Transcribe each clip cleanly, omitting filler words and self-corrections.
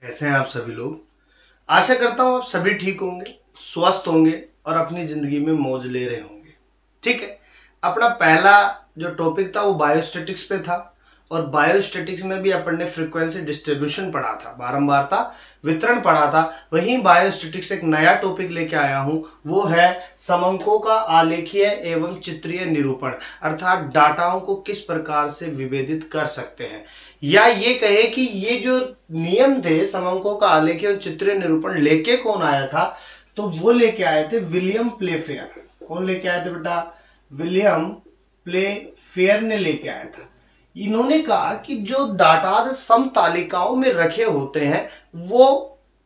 कैसे हैं आप सभी लोग। आशा करता हूं आप सभी ठीक होंगे, स्वस्थ होंगे और अपनी जिंदगी में मौज ले रहे होंगे। ठीक है, अपना पहला जो टॉपिक था वो बायोस्टैटिक्स पे था और बायोस्टैटिक्स में भी अपन ने फ्रीक्वेंसी डिस्ट्रीब्यूशन पढ़ा था, बारंबारता वितरण पढ़ा था। वहीं बायोस्टैटिक्स एक नया टॉपिक लेके आया हूं, वो है समंकों का आलेखीय एवं चित्रीय निरूपण, अर्थात डाटाओं को किस प्रकार से विभेदित कर सकते हैं, या ये कहे कि ये जो नियम थे समंकों का आलेखीय और चित्रीय निरूपण लेके कौन आया था, तो वो लेके आए थे विलियम प्लेफेयर। कौन लेके आए थे बेटा? विलियम प्लेफेयर ने लेके आया था। इन्होंने कहा कि जो डाटा सम तालिकाओं में रखे होते हैं वो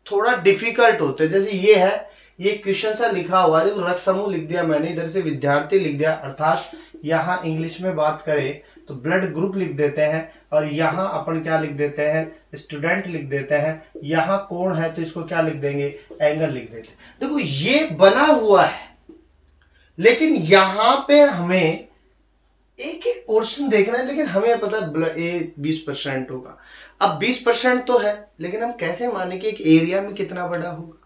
थोड़ा डिफिकल्ट होते हैं। जैसे ये है, ये क्वेश्चन सा लिखा हुआ है, रक्त समूह लिख दिया मैंने, इधर से विद्यार्थी लिख दिया, अर्थात यहाँ इंग्लिश में बात करें तो ब्लड ग्रुप लिख देते हैं, और यहाँ अपन क्या लिख देते हैं? स्टूडेंट लिख देते हैं। यहाँ कोण है तो इसको क्या लिख देंगे? एंगल लिख देते हैं। देखो ये बना हुआ है, लेकिन यहाँ पे हमें एक एक पोर्शन देखना है, लेकिन हमें पता है 20% होगा। अब 20% तो है, लेकिन हम कैसे माने कि एक एरिया में कितना बड़ा होगा?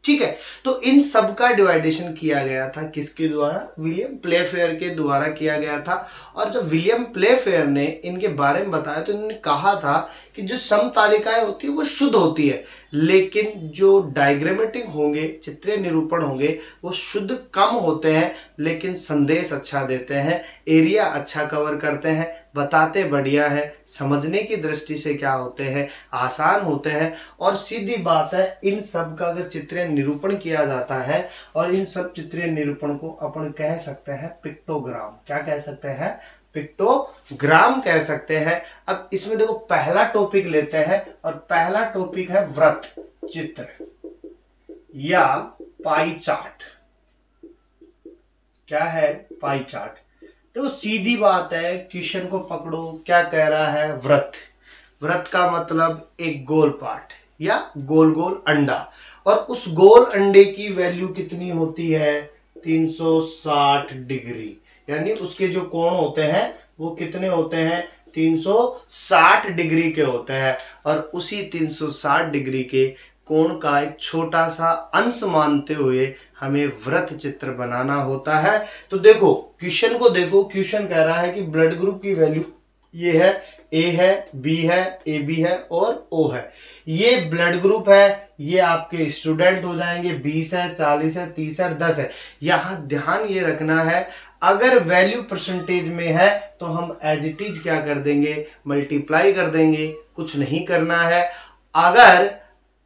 ठीक है, तो इन सब का डिवाइडेशन किया गया था किसके द्वारा? विलियम प्लेफेयर के द्वारा किया गया था। और जब विलियम प्लेफेयर ने इनके बारे में बताया तो इन्होंने कहा था कि जो समतालिकाएं होती है वो शुद्ध होती है, लेकिन जो डायग्रामेटिक होंगे, चित्रीय निरूपण होंगे, वो शुद्ध कम होते हैं, लेकिन संदेश अच्छा देते हैं, एरिया अच्छा कवर करते हैं, बताते बढ़िया है, समझने की दृष्टि से क्या होते हैं? आसान होते हैं। और सीधी बात है, इन सब का अगर चित्रीय निरूपण किया जाता है, और इन सब चित्रीय निरूपण को अपन कह सकते हैं पिक्टोग्राम। क्या कह सकते हैं? पिक्टोग्राम कह सकते हैं। अब इसमें देखो पहला टॉपिक लेते हैं, और पहला टॉपिक है वृत्त चित्र या पाई चार्ट। क्या है? Pie chart. देखो सीधी बात है, क्वेश्चन को पकड़ो, क्या कह रहा है? वृत्त। वृत्त का मतलब एक गोल पार्ट या गोल गोल अंडा, और उस गोल अंडे की वैल्यू कितनी होती है? 360 डिग्री। यानी उसके जो कोण होते हैं वो कितने होते हैं? 360 डिग्री के होते हैं। और उसी 360 डिग्री के कोण का एक छोटा सा अंश मानते हुए हमें वृत्त चित्र बनाना होता है। तो देखो क्वेश्चन को देखो, क्वेश्चन कह रहा है कि ब्लड ग्रुप की वैल्यू ये है, ए है, बी है, ए बी है और ओ है। ये ब्लड ग्रुप है, ये आपके स्टूडेंट हो जाएंगे, 20 है, 40 है, 30 है, 10 है। यहां ध्यान ये रखना है, अगर वैल्यू परसेंटेज में है तो हम एज इट इज क्या कर देंगे? मल्टीप्लाई कर देंगे, कुछ नहीं करना है। अगर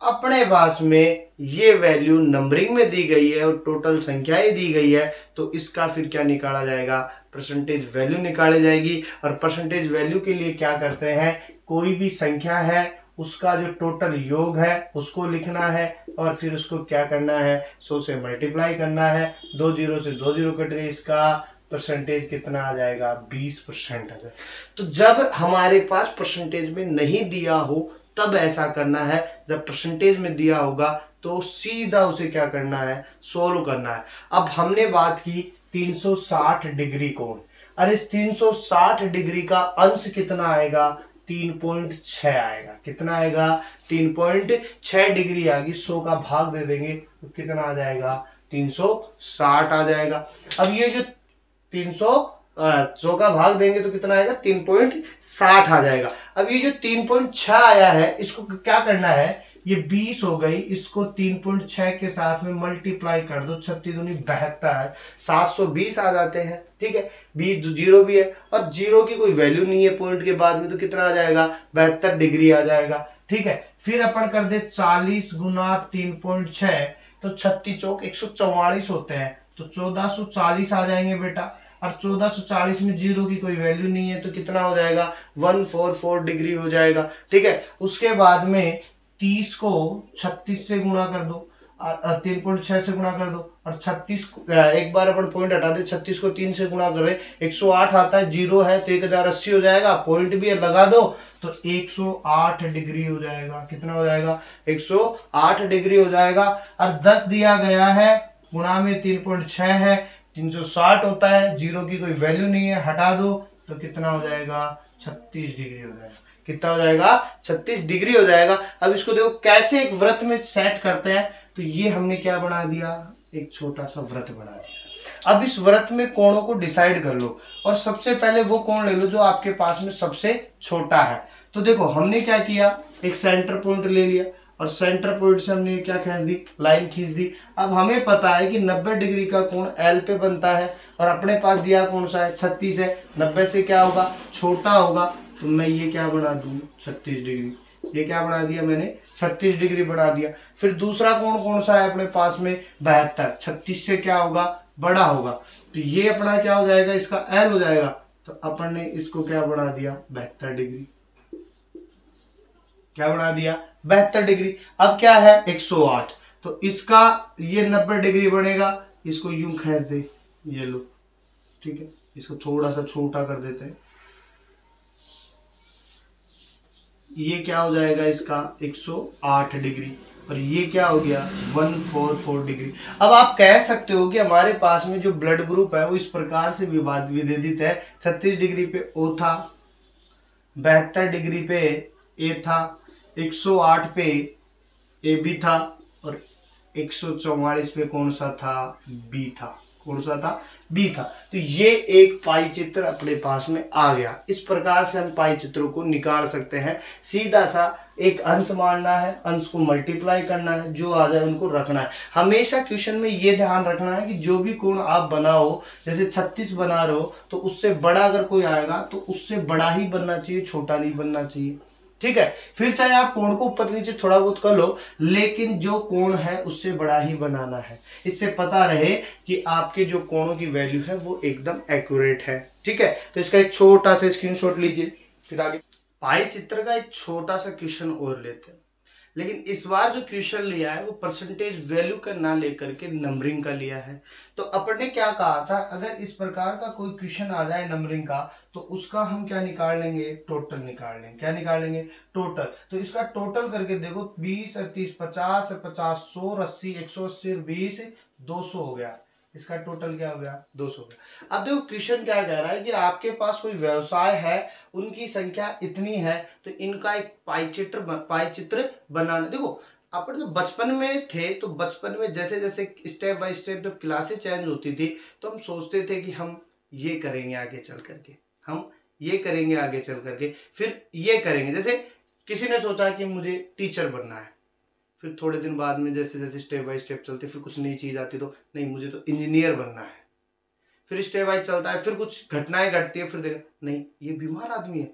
अपने पास में ये वैल्यू नंबरिंग में दी गई है और टोटल संख्याएं दी गई है, तो इसका फिर क्या निकाला जाएगा? परसेंटेज वैल्यू निकाली जाएगी। और परसेंटेज वैल्यू के लिए क्या करते हैं? कोई भी संख्या है उसका जो टोटल योग है उसको लिखना है, और फिर उसको क्या करना है? 100 से मल्टीप्लाई करना है। 2 जीरो से 2 जीरो कट गए, इसका परसेंटेज कितना आ जाएगा? 20% आ जाएगा। तो जब हमारे पास परसेंटेज में नहीं दिया हो तब ऐसा करना है, जब परसेंटेज में दिया होगा तो सीधा उसे क्या करना है? सोल्व करना है। अब हमने बात की 360 डिग्री कोण। अरे इस 360 डिग्री का अंश कितना आएगा? 3.6 आएगा। कितना आएगा? 3.6 डिग्री आएगी। 100 का भाग दे देंगे तो कितना आ जाएगा? 360 आ जाएगा। अब ये जो 100 का भाग देंगे तो कितना आएगा? 3.60 आ जाएगा। अब ये जो 3.6 आया है इसको क्या करना है? ये 20 हो गई, इसको 3.6 के साथ में मल्टीप्लाई कर दो, 36 दूनी 72, 720 आ जाते हैं। ठीक है, 20 जीरो भी है और जीरो की कोई वैल्यू नहीं है पॉइंट के बाद में, तो कितना आ जाएगा? 72 डिग्री आ जाएगा। ठीक है, फिर अपन कर दे 40 गुना 3.6, तो 36 चौक 144 होते हैं, तो 1440 आ जाएंगे बेटा। और 1440 में जीरो की कोई वैल्यू नहीं है, तो कितना हो जाएगा? 144 डिग्री हो जाएगा। ठीक है, उसके बाद में 30 को 36 से गुणा कर दो, और 3.6 से गुणा कर दो, और 36 एक बार अपन पॉइंट हटा दे, 36 को 3 से गुणा कर रहे 108 आता है, जीरो है तो 1080 हो जाएगा, पॉइंट भी लगा दो तो 108 डिग्री हो जाएगा। कितना हो जाएगा? 108 डिग्री हो जाएगा। और 10 दिया गया है, गुणा में 3.6 है, 360 होता है, जीरो की कोई वैल्यू नहीं है, हटा दो तो कितना हो जाएगा? 36 डिग्री हो जाएगा। कितना हो जाएगा, 36 डिग्री हो जाएगा। अब इसको देखो कैसे एक वृत्त में सेट करते हैं, तो ये हमने क्या बना दिया, एक छोटा सा वृत्त बना दिया। अब इस वृत्त में कोणों को डिसाइड कर लो और सबसे पहले वो कोण ले लो जो आपके पास में सबसे छोटा है। तो देखो हमने क्या किया, एक सेंटर पॉइंट ले लिया और सेंटर पॉइंट से हमने क्या खींच दी, लाइन खींच दी। अब हमें पता है कि 90 डिग्री का कोण एल पे बनता है और अपने पास दिया कौन सा है, 36 है। 90 से क्या होगा, छोटा होगा, तो मैं ये क्या बना दूं, 36 डिग्री। ये क्या बना दिया मैंने, 36 डिग्री बना दिया। फिर दूसरा कोण कौन सा है अपने पास में, 72। 36 से क्या होगा, बड़ा होगा, तो ये अपना क्या हो जाएगा, इसका एल हो जाएगा। तो अपन ने इसको क्या बना दिया, 72 डिग्री। क्या बना दिया, 72 डिग्री। अब क्या है, 108, तो इसका ये 90 डिग्री बनेगा। इसको यूं खींच दे, ये लो, ठीक है। इसको थोड़ा सा छोटा कर देते हैं, ये क्या हो जाएगा इसका 108 डिग्री और ये क्या हो गया 144 डिग्री। अब आप कह सकते हो कि हमारे पास में जो ब्लड ग्रुप है वो इस प्रकार से विभेदित है, 36 डिग्री पे ओ था, 72 डिग्री पे ए था, 108 पे ए बी था और 144 पे कौन सा था, बी था। कौन सा था, बी था। तो ये एक पाई चित्र अपने पास में आ गया। इस प्रकार से हम पाई चित्रों को निकाल सकते हैं। सीधा सा एक अंश मानना है, अंश को मल्टीप्लाई करना है, जो आ जाए उनको रखना है। हमेशा क्वेश्चन में ये ध्यान रखना है कि जो भी कोण आप बनाओ, जैसे 36 बना रहे हो तो उससे बड़ा अगर कोई आएगा तो उससे बड़ा ही बनना चाहिए, छोटा नहीं बनना चाहिए, ठीक है। फिर चाहे आप कोण को ऊपर नीचे थोड़ा बहुत कर लो, लेकिन जो कोण है उससे बड़ा ही बनाना है। इससे पता रहे कि आपके जो कोणों की वैल्यू है वो एकदम एक्यूरेट है, ठीक है। तो इसका एक छोटा सा स्क्रीनशॉट लीजिए। फिर आगे पाई चित्र का एक छोटा सा क्वेश्चन और लेते हैं, लेकिन इस बार जो क्वेश्चन लिया है वो परसेंटेज वैल्यू का ना लेकर के नंबरिंग का लिया है। तो अपन ने क्या कहा था, अगर इस प्रकार का कोई क्वेश्चन आ जाए नंबरिंग का, तो उसका हम क्या निकाल लेंगे, टोटल निकाल लेंगे। क्या निकाल लेंगे, टोटल। तो इसका टोटल करके देखो, 20 38 50 50 100 80 180 20 200 हो गया। इसका टोटल क्या हो गया, 200 हो गया। अब देखो क्वेश्चन क्या कह रहा है कि आपके पास कोई व्यवसाय है, उनकी संख्या इतनी है, तो इनका एक पाई चित्र बनाना। देखो अपन जब बचपन में थे तो बचपन में जैसे जैसे स्टेप बाय स्टेप जब क्लासें चेंज होती थी तो हम सोचते थे कि हम ये करेंगे आगे चल करके, हम ये करेंगे आगे चल करके, फिर ये करेंगे। जैसे किसी ने सोचा कि मुझे टीचर बनना है, फिर थोड़े दिन बाद में जैसे जैसे स्टेप बाय स्टेप चलते, फिर कुछ नई चीज आती तो नहीं मुझे तो इंजीनियर बनना है। फिर स्टेप बाय चलता है, फिर कुछ घटनाएं घटती है, फिर देखा नहीं ये बीमार आदमी है,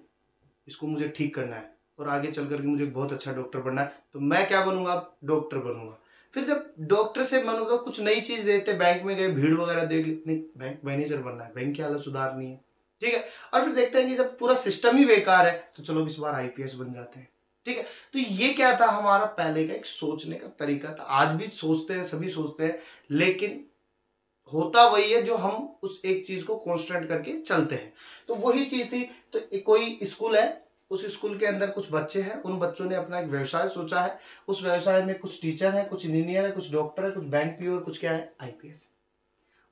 इसको मुझे ठीक करना है और आगे चल करके मुझे बहुत अच्छा डॉक्टर बनना है, तो मैं क्या बनूंगा, डॉक्टर बनूंगा। फिर जब डॉक्टर से बनूंगा, कुछ नई चीज देते, बैंक में गए भीड़ वगैरह देख ली, नहीं बैंक मैनेजर बनना है, बैंक की हालत सुधारनी है, ठीक है। और फिर देखते हैं कि जब पूरा सिस्टम ही बेकार है तो चलो इस बार आईपीएस बन जाते हैं, ठीक है। तो ये क्या था, हमारा पहले का एक सोचने का तरीका था। आज भी सोचते हैं, सभी सोचते हैं, लेकिन होता वही है जो हम उस एक चीज को कांस्टेंट करके चलते हैं। तो वही चीज थी। तो कोई स्कूल है, उस स्कूल के अंदर कुछ बच्चे हैं, उन बच्चों ने अपना एक व्यवसाय सोचा है। उस व्यवसाय में कुछ टीचर है, कुछ इंजीनियर है, कुछ डॉक्टर है, कुछ बैंक क्लियर, कुछ क्या है, आईपीएस।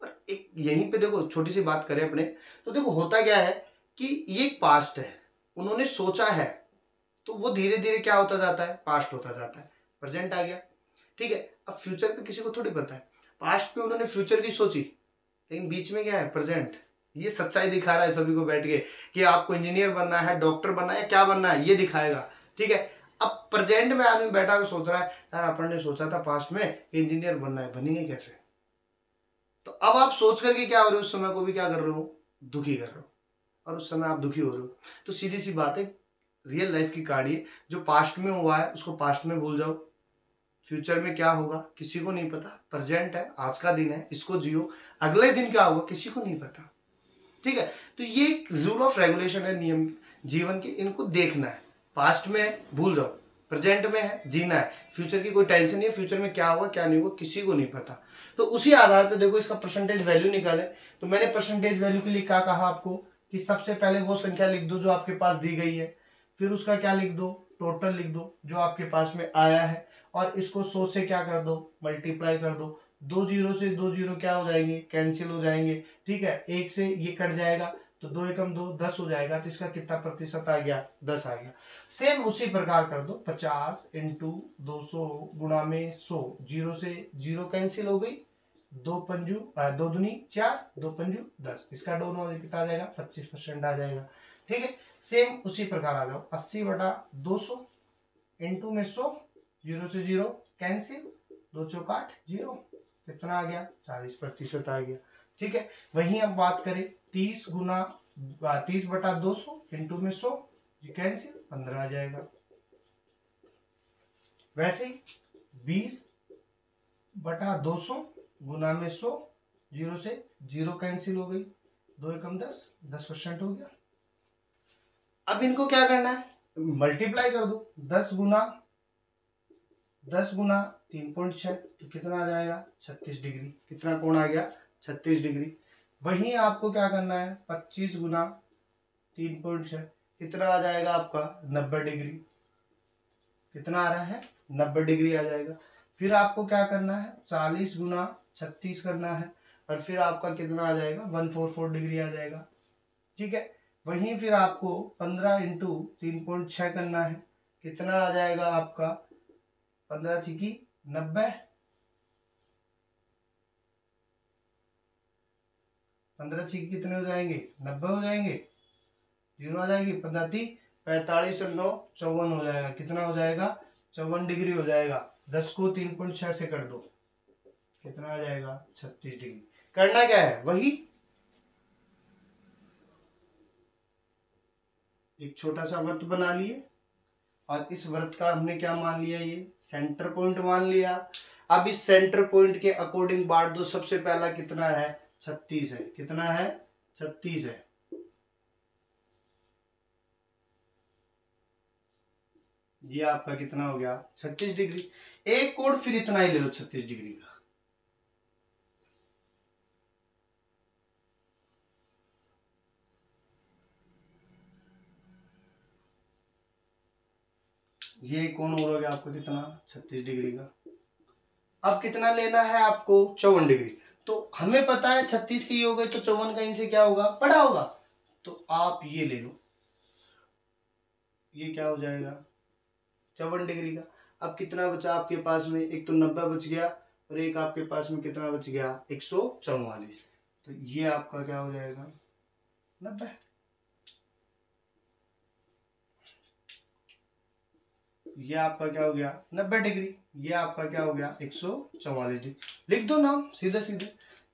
और एक यहीं पे देखो छोटी सी बात करें अपने, तो देखो होता क्या है कि ये पास्ट है, उन्होंने सोचा है, तो वो धीरे धीरे क्या होता जाता है, पास्ट होता जाता है, प्रेजेंट आ गया, ठीक है। अब फ्यूचर तो किसी को थोड़ी पता है, पास्ट में उन्होंने फ्यूचर की सोची, लेकिन बीच में क्या है, प्रेजेंट। ये सच्चाई दिखा रहा है सभी को बैठ के कि आपको इंजीनियर बनना है, डॉक्टर बनना है, क्या बनना है, ये दिखाएगा, ठीक है। अब प्रेजेंट में आदमी बैठा हुआ सोच रहा है, यार अपन ने सोचा था पास्ट में इंजीनियर बनना है, बनेंगे कैसे। तो अब आप सोच करके क्या हो रहे हो, उस समय को भी क्या कर रहे हो, दुखी कर रहे हो, और उस समय आप दुखी हो रहे हो। तो सीधी सी बात है, रियल लाइफ की कहानी, जो पास्ट में हुआ है उसको पास्ट में भूल जाओ। फ्यूचर में क्या होगा किसी को नहीं पता, प्रेजेंट है, आज का दिन है, इसको जियो। अगले दिन क्या होगा किसी को नहीं पता, ठीक है। तो ये रूल ऑफ रेगुलेशन है, नियम जीवन के, इनको देखना है। पास्ट में है भूल जाओ, प्रेजेंट में है जीना है, फ्यूचर की कोई टेंशन नहीं है, फ्यूचर में क्या होगा क्या नहीं होगा किसी को नहीं पता। तो उसी आधार पर देखो इसका परसेंटेज वैल्यू निकाले। तो मैंने परसेंटेज वैल्यू के लिए क्या कहा आपको कि सबसे पहले वो संख्या लिख दो जो आपके पास दी गई है, फिर उसका क्या लिख दो, टोटल लिख दो जो आपके पास में आया है, और इसको 100 से क्या कर दो, मल्टीप्लाई कर दो। 2 जीरो से 2 जीरो क्या हो जाएंगे, कैंसिल हो जाएंगे, ठीक है। 1 से ये कट जाएगा तो 2 एकम 2, 10 हो जाएगा। तो इसका कितना प्रतिशत आ गया? 10 आ गया। सेम उसी प्रकार कर दो, 50 इंटू 200 गुणा में 100, 0 से 0 कैंसिल हो गई, 2 दूनी 4, 2 पंजू 10, इसका दोनों कितना आ जाएगा? 25% आ जाएगा। ठीक है, सेम उसी प्रकार आ जाओ, 80/200 इंटू में 100, 0 से 0 कैंसिल, 2 चौक 8, 0, कितना आ गया? 40% आ गया। ठीक है, वहीं अब बात करें 30/200 इंटू में 100, कैंसिल, 15 आ जाएगा। वैसे ही 20/200 गुना में 100, 0 से 0 कैंसिल हो गई, 2 एकम 10, 10% हो गया। अब इनको क्या करना है? मल्टीप्लाई कर दो, 10 गुना 3.6, तो कितना आ जाएगा? 36 डिग्री। कितना कोण आ गया? 36 डिग्री। वहीं आपको क्या करना है? 25 गुना 3.6, कितना आ जाएगा आपका? 90 डिग्री। कितना आ रहा है? 90 डिग्री आ जाएगा। फिर आपको क्या करना है? 40 गुना 36 करना है, और फिर आपका कितना आ जाएगा? 144 डिग्री आ जाएगा। ठीक है, वहीं फिर आपको 15 इंटू 3.6 करना है, कितना आ जाएगा आपका? 15 छिकी 90, 15 छिकी कितने हो जाएंगे? 90 हो जाएंगे, 0 आ जाएगी, 15 थी 45 और 9 54 हो जाएगा। कितना हो जाएगा? 54 डिग्री हो जाएगा। 10 को 3.6 से कर दो, कितना आ जाएगा? 36 डिग्री। करना क्या है? वही एक छोटा सा वृत्त बना लिए, और इस वृत्त का हमने क्या मान लिया? ये सेंटर पॉइंट मान लिया। अब इस सेंटर पॉइंट के अकॉर्डिंग बांट दो। सबसे पहला कितना है? 36 है। कितना है? 36 है। ये आपका कितना हो गया? 36 डिग्री। एक कोण फिर इतना ही ले लो 36 डिग्री का। ये कोण हो गया आपको कितना? 36 डिग्री का। अब कितना लेना है आपको? 54 डिग्री। तो हमें पता है 36 की हो गई, तो 54 का इनसे क्या होगा? बड़ा होगा। तो आप ये ले लो, ये क्या हो जाएगा? 54 डिग्री का। अब कितना बचा आपके पास में? एक तो 90 बच गया, और एक आपके पास में कितना बच गया? 144। तो ये आपका क्या हो जाएगा? 90। ये आपका क्या हो गया? 90 डिग्री। ये आपका क्या हो गया? 144 डिग्री। लिख दो नाम सीधे सीधे।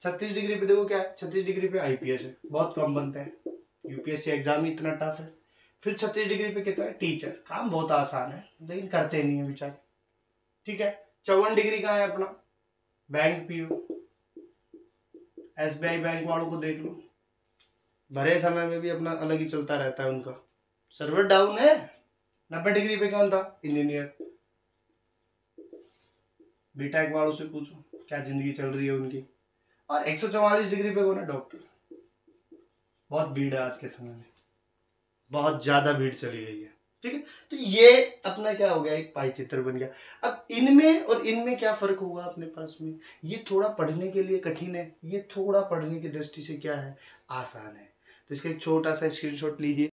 36 डिग्री पे देखो क्या है? 36 डिग्री पे आईपीएस है, बहुत कम बनते हैं, यूपीएससी एग्जाम ही इतना टफ है। फिर 36 डिग्री पे कितना है? टीचर। काम बहुत आसान है, लेकिन करते नहीं है बेचारे। ठीक है, 54 डिग्री का है अपना बैंक पीओ। एसबीआई बैंक वालों को देख लो, भरे समय में भी अपना अलग ही चलता रहता है उनका, सर्वर डाउन है। 90 डिग्री पे कौन था? इंजीनियर। बीटेक वालों से पूछो क्या जिंदगी चल रही है उनकी। और 144 डिग्री पे कौन है? डॉक्टर। बहुत भीड़ है आज के समय में, बहुत ज्यादा भीड़ चली गई है। ठीक है, तो ये अपना क्या हो गया? एक पाई चित्र बन गया। अब इनमें और इनमें क्या फर्क होगा अपने पास में? ये थोड़ा पढ़ने के लिए कठिन है, ये थोड़ा पढ़ने की दृष्टि से क्या है? आसान है। तो इसका एक छोटा सा स्क्रीनशॉट लीजिए।